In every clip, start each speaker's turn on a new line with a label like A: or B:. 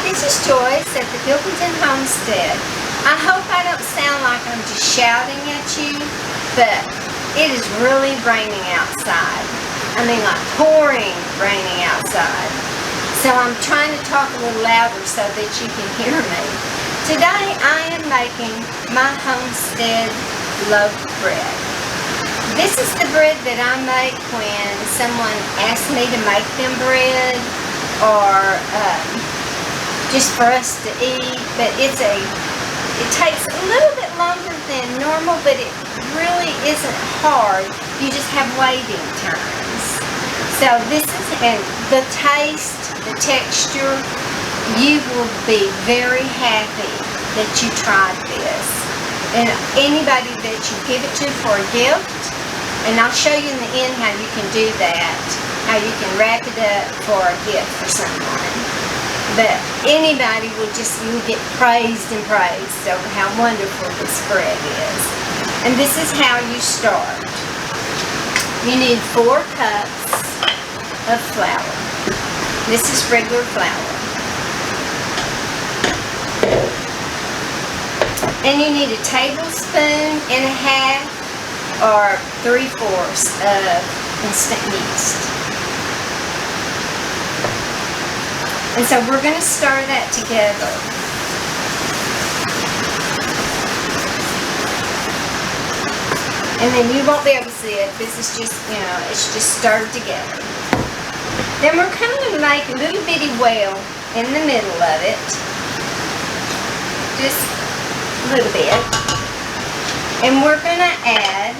A: This is Joyce at the Pilkington Homestead. I hope I don't sound like I'm just shouting at you, but it is really raining outside. I mean, like pouring raining outside. So I'm trying to talk a little louder so that you can hear me. Today I am making my homestead loaf bread. This is the bread that I make when someone asks me to make them bread, or just for us to eat. But it takes a little bit longer than normal, but it really isn't hard. You just have waiting times. So this is, and the taste, the texture, you will be very happy that you tried this. And anybody that you give it to for a gift, and I'll show you in the end how you can do that, how you can wrap it up for a gift for someone. But anybody will get praised and praised over how wonderful this bread is. And this is how you start. You need 4 cups of flour. This is regular flour. And you need a tablespoon and a half or 3/4 of instant yeast. And so we're going to stir that together. And then you won't be able to see it. This is just, it's just stirred together. Then we're kind of going to make a little bitty well in the middle of it. Just a little bit. And we're going to add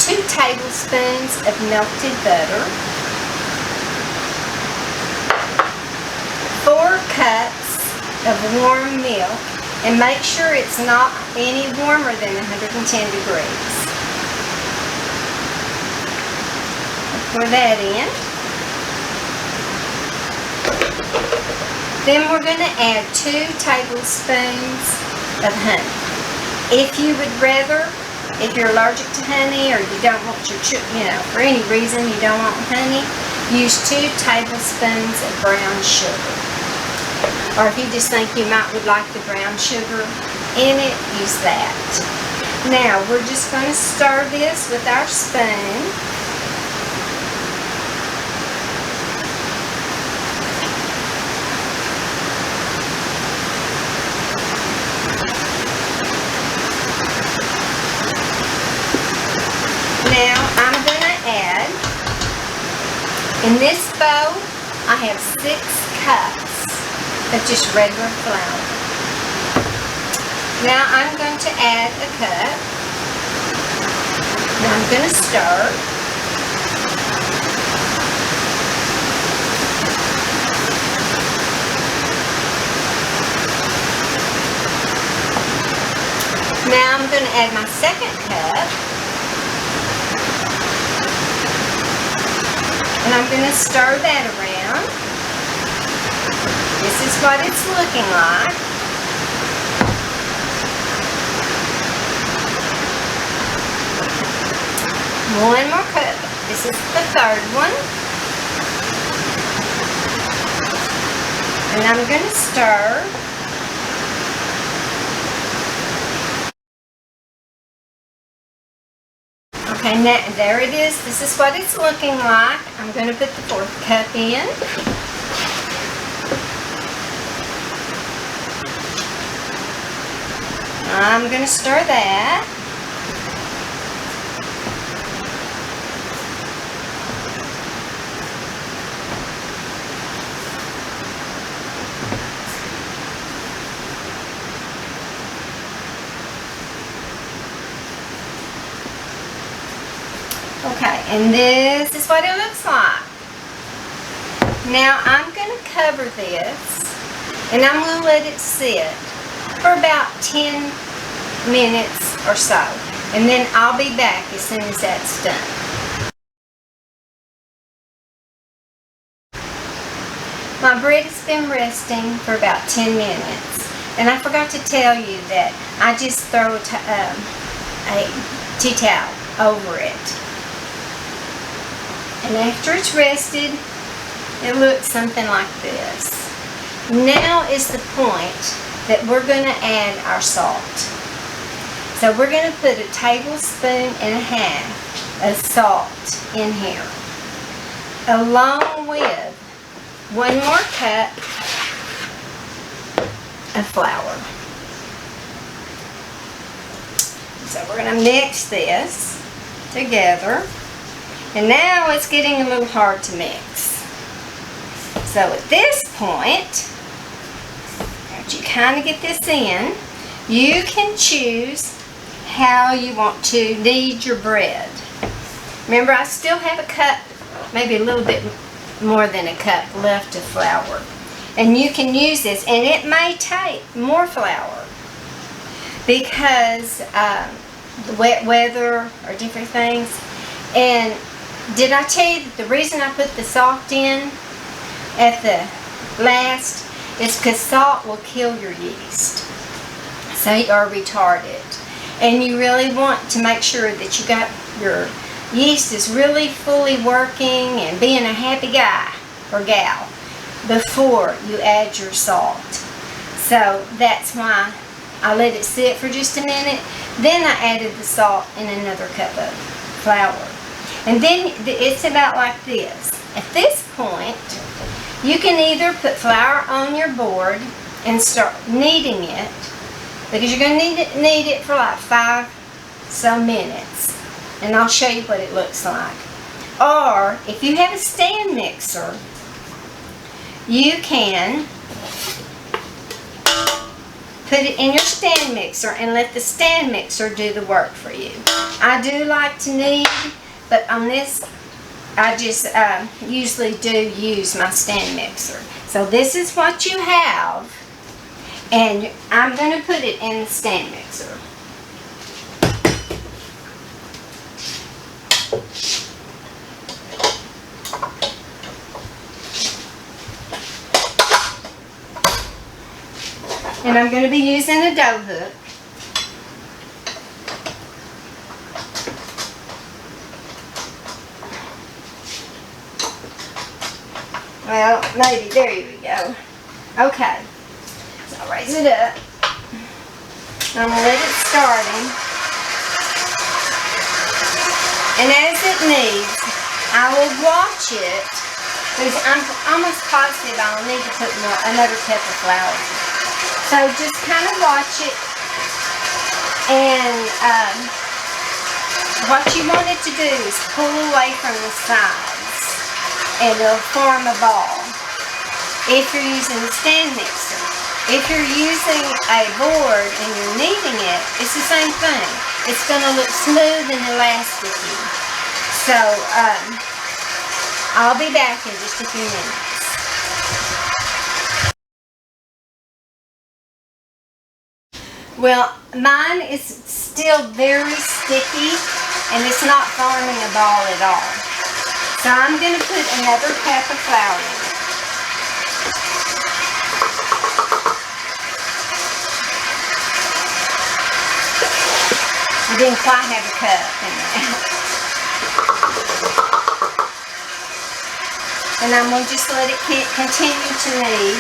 A: 2 tablespoons of melted butter, 4 cups of warm milk, and make sure it's not any warmer than 110 degrees. Pour that in. Then we're going to add 2 tablespoons of honey. If you would rather, if you're allergic to honey, or you don't want your, for any reason you don't want honey, use 2 tablespoons of brown sugar. Or if you just think you would like the brown sugar in it, use that. Now, we're just going to stir this with our spoon. Now, I'm going to add, in this bowl, I have 6 cups of just regular flour. Now I'm going to add a cup. Now I'm going to stir. Now I'm going to add my second cup. And I'm going to stir that around. This is what it's looking like. One more cup. This is the third one. And I'm going to stir. Okay, now there it is. This is what it's looking like. I'm going to put the 4th cup in. I'm going to stir that. Okay, and this is what it looks like. Now I'm going to cover this, and I'm going to let it sit for about 10 minutes or so, and then I'll be back as soon as that's done. My bread has been resting for about 10 minutes, and I forgot to tell you that I just throw a tea towel over it. And after it's rested, it looks something like this. Now is the point that we're going to add our salt. So we're going to put a tablespoon and a half of salt in here, along with 1 more cup of flour. So we're going to mix this together. And now it's getting a little hard to mix. So at this point, after you kind of get this in, you can choose how you want to knead your bread. Remember, I still have a cup, maybe a little bit more than a cup left of flour. And you can use this, and it may take more flour because the wet weather or different things. And did I tell you that the reason I put the salt in at the last is because salt will kill your yeast, so or retard it. And you really want to make sure that you got your yeast is really fully working and being a happy guy or gal before you add your salt. So that's why I let it sit for just a minute. Then I added the salt and another cup of flour. And then it's about like this. At this point, you can either put flour on your board and start kneading it, because you're going to knead it for like 5 minutes. And I'll show you what it looks like. Or, if you have a stand mixer, you can put it in your stand mixer and let the stand mixer do the work for you. I do like to knead, but on this, I just usually do use my stand mixer. So this is what you have, and I'm going to put it in the stand mixer. And I'm going to be using a dough hook. Well, maybe. There you go. Okay. So I'll raise it up. I'm going to let it starting. And as it kneads, I will watch it, because I'm almost positive I'll need to put another cup of flour. So just kind of watch it. And what you want it to do is pull away from the sides, and it'll form a ball. If you're using a stand mixer. If you're using a board and you're kneading it, it's the same thing. It's going to look smooth and elasticy. So, I'll be back in just a few minutes. Well, mine is still very sticky, and it's not forming a ball at all. So I'm going to put another cup of flour in it. I didn't quite have a cup in there. And I'm going to just let it continue to knead.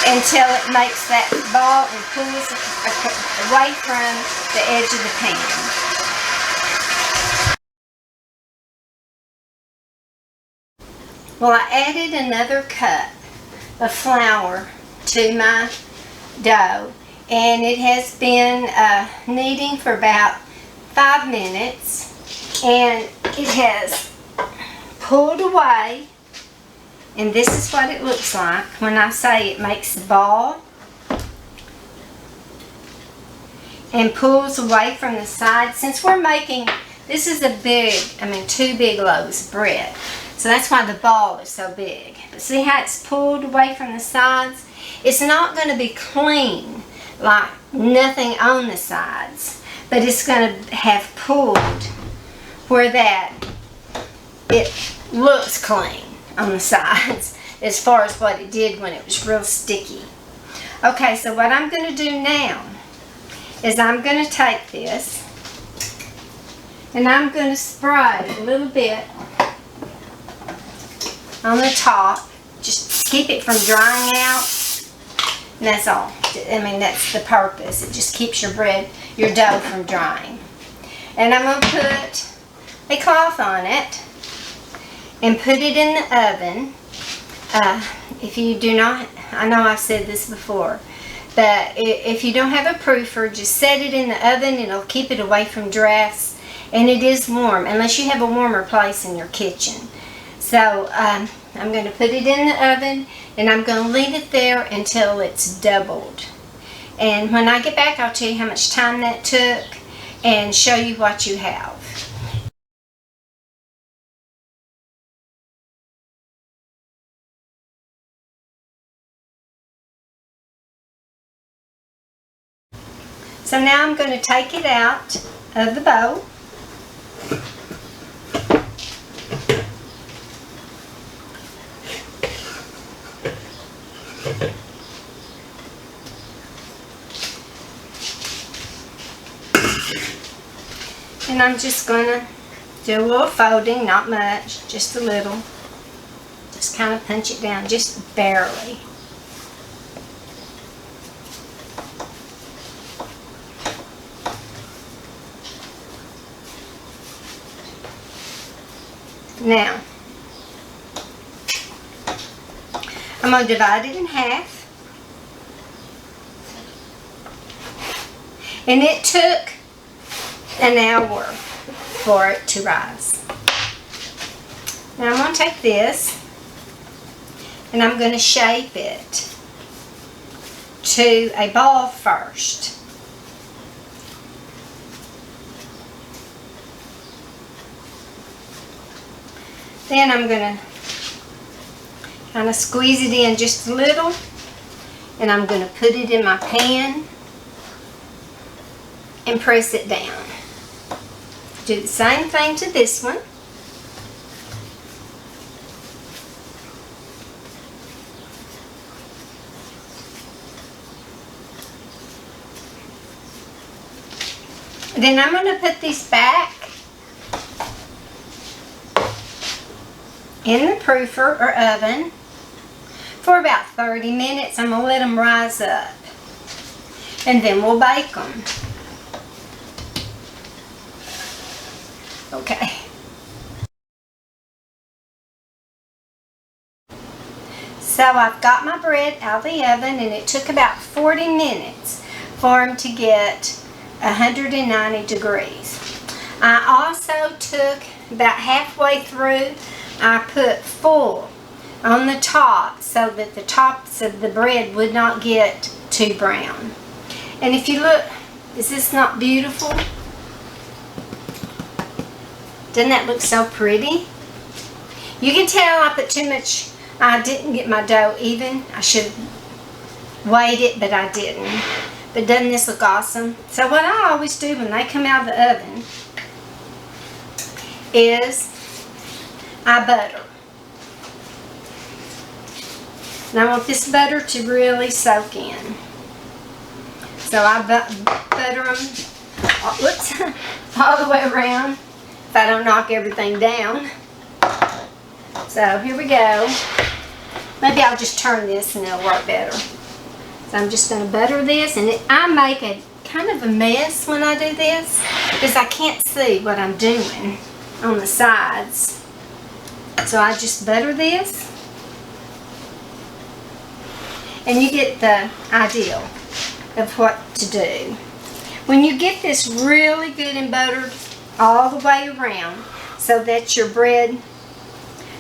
A: Until it makes that ball and pulls away from the edge of the pan. Well, I added another cup of flour to my dough, and it has been kneading for about 5 minutes, and it has pulled away. And this is what it looks like when I say it makes a ball and pulls away from the side. Since we're making, this is a big, 2 big loaves of bread. So that's why the ball is so big. But see how it's pulled away from the sides? It's not going to be clean, like nothing on the sides. But it's going to have pulled where that it looks clean on the sides, as far as what it did when it was real sticky. Okay, so what I'm going to do now is I'm going to take this and I'm going to spray a little bit on the top. Just keep it from drying out. And that's all. I mean, that's the purpose. It just keeps your bread, your dough from drying. And I'm going to put a cloth on it and put it in the oven. If you do not, I know I've said this before, but if you don't have a proofer, just set it in the oven and it'll keep it away from drafts. And it is warm, unless you have a warmer place in your kitchen. So I'm going to put it in the oven and I'm going to leave it there until it's doubled. And when I get back, I'll tell you how much time that took and show you what you have. So now I'm going to take it out of the bowl. And I'm just going to do a little folding, not much, just a little. Just kind of punch it down, just barely. Now, I'm going to divide it in half. And it took an hour for it to rise. Now I'm going to take this and I'm going to shape it to a ball first. Then I'm going to kind of squeeze it in just a little and I'm going to put it in my pan and press it down. Do the same thing to this one. Then I'm going to put these back in the proofer or oven for about 30 minutes. I'm going to let them rise up and then we'll bake them. Okay. So I've got my bread out of the oven and it took about 40 minutes for them to get 190 degrees. I also took about halfway through, I put full on the top so that the tops of the bread would not get too brown. And if you look, is this not beautiful? Doesn't that look so pretty? You can tell I put too much. I didn't get my dough even. I should have weighed it, but I didn't. But doesn't this look awesome? So what I always do when they come out of the oven is I butter. And I want this butter to really soak in. So I butter them all the way around if I don't knock everything down. So here we go. Maybe I'll just turn this and it'll work better. So I'm just going to butter this, and I make a kind of a mess when I do this because I can't see what I'm doing on the sides. So I just butter this and you get the idea of what to do. When you get this really good and buttered all the way around so that your bread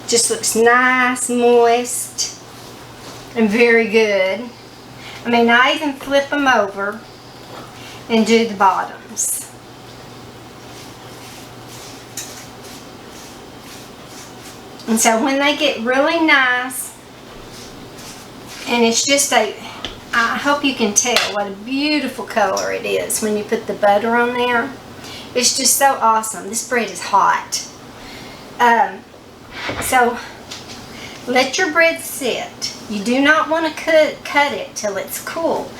A: just looks nice, moist, and very good. I mean, I even flip them over and do the bottoms. And so when they get really nice, and it's just I hope you can tell what a beautiful color it is when you put the butter on there. It's just so awesome. This bread is hot. So let your bread sit. You do not want to cut it till it's cool.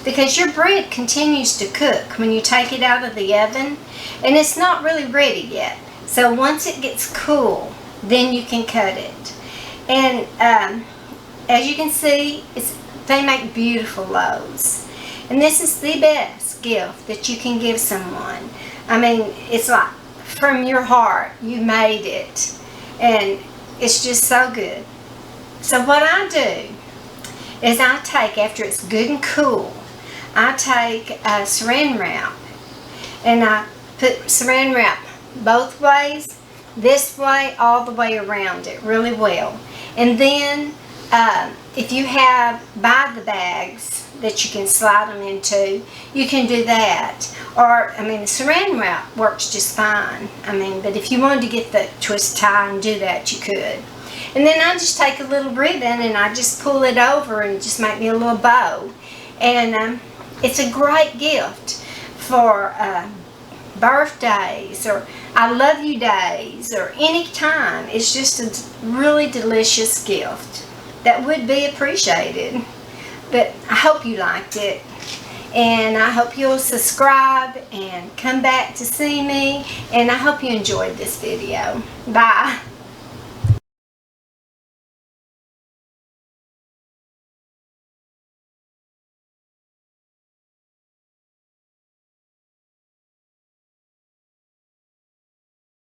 A: because your bread continues to cook when you take it out of the oven, and it's not really ready yet. So once it gets cool, then you can cut it. And as you can see, they make beautiful loaves. And this is the best gift that you can give someone. I mean, it's like from your heart, you made it. And it's just so good. So what I do is I take, after it's good and cool, I take saran wrap, and I put saran wrap both ways, this way, all the way around it really well. And then if you buy the bags that you can slide them into, you can do that. Or, I mean, the saran wrap works just fine. I mean, but if you wanted to get the twist tie and do that, you could. And then I just take a little ribbon and I just pull it over and just make me a little bow. And it's a great gift for birthdays or I love you days or any time. It's just a really delicious gift that would be appreciated. But I hope you liked it, and I hope you'll subscribe and come back to see me, and I hope you enjoyed this video. Bye.